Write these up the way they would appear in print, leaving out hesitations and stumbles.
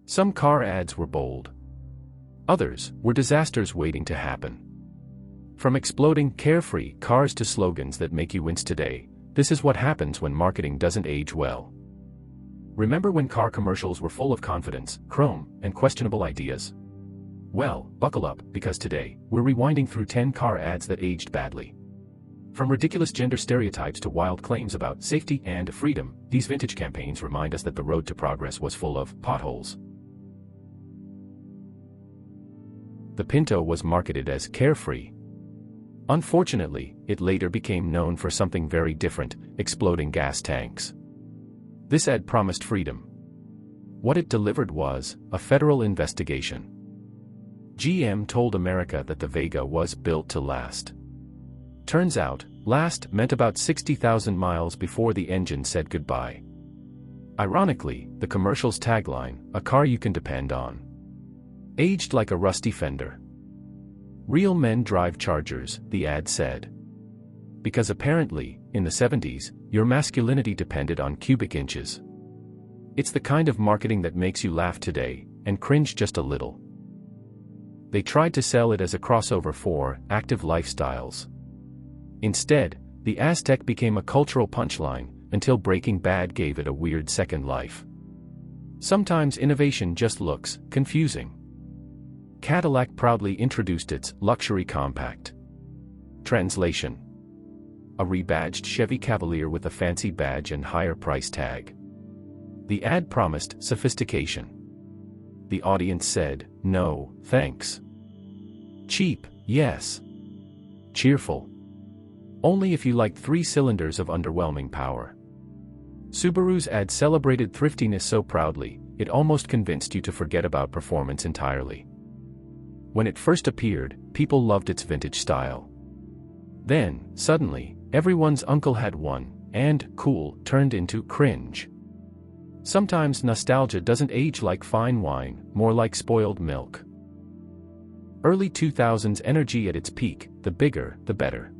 Some car ads were bold. Others were disasters waiting to happen. From exploding, carefree cars to slogans that make you wince today, this is what happens when marketing doesn't age well. Remember when car commercials were full of confidence, chrome, and questionable ideas? Well, buckle up, because today, we're rewinding through 10 car ads that aged badly. From ridiculous gender stereotypes to wild claims about safety and freedom, these vintage campaigns remind us that the road to progress was full of potholes. The Pinto was marketed as carefree. Unfortunately, it later became known for something very different: exploding gas tanks. This ad promised freedom. What it delivered was a federal investigation. GM told America that the Vega was built to last. Turns out, last meant about 60,000 miles before the engine said goodbye. Ironically, the commercial's tagline, "A car you can depend on," aged like a rusty fender. "Real men drive Chargers," the ad said. Because apparently, in the 70s, your masculinity depended on cubic inches. It's the kind of marketing that makes you laugh today, and cringe just a little. They tried to sell it as a crossover for active lifestyles. Instead, the Aztec became a cultural punchline, until Breaking Bad gave it a weird second life. Sometimes innovation just looks confusing. Cadillac proudly introduced its luxury compact. Translation: a rebadged Chevy Cavalier with a fancy badge and higher price tag. The ad promised sophistication. The audience said, "No, thanks." Cheap, yes. Cheerful. Only if you liked 3 cylinders of underwhelming power. Subaru's ad celebrated thriftiness so proudly, it almost convinced you to forget about performance entirely. When it first appeared, people loved its vintage style. Then, suddenly, everyone's uncle had one, and cool turned into cringe. Sometimes nostalgia doesn't age like fine wine, more like spoiled milk. Early 2000s energy at its peak, the bigger, the better.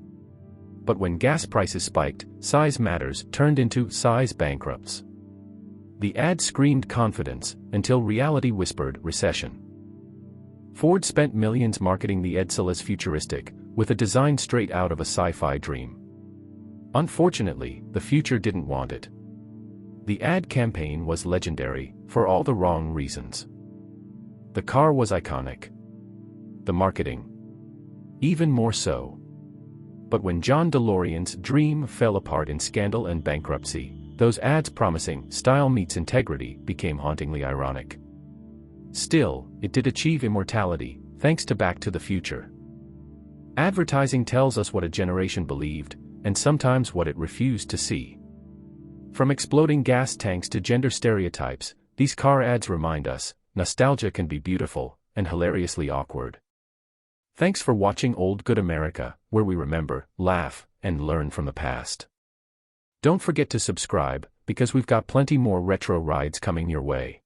But when gas prices spiked, size matters turned into size bankrupts. The ad screamed confidence, until reality whispered recession. Ford spent millions marketing the Edsel as futuristic, with a design straight out of a sci-fi dream. Unfortunately, the future didn't want it. The ad campaign was legendary, for all the wrong reasons. The car was iconic. The marketing, even more so. But when John DeLorean's dream fell apart in scandal and bankruptcy, those ads promising style meets integrity became hauntingly ironic. Still, it did achieve immortality, thanks to Back to the Future. Advertising tells us what a generation believed, and sometimes what it refused to see. From exploding gas tanks to gender stereotypes, these car ads remind us, nostalgia can be beautiful, and hilariously awkward. Thanks for watching Old Good America, where we remember, laugh, and learn from the past. Don't forget to subscribe, because we've got plenty more retro rides coming your way.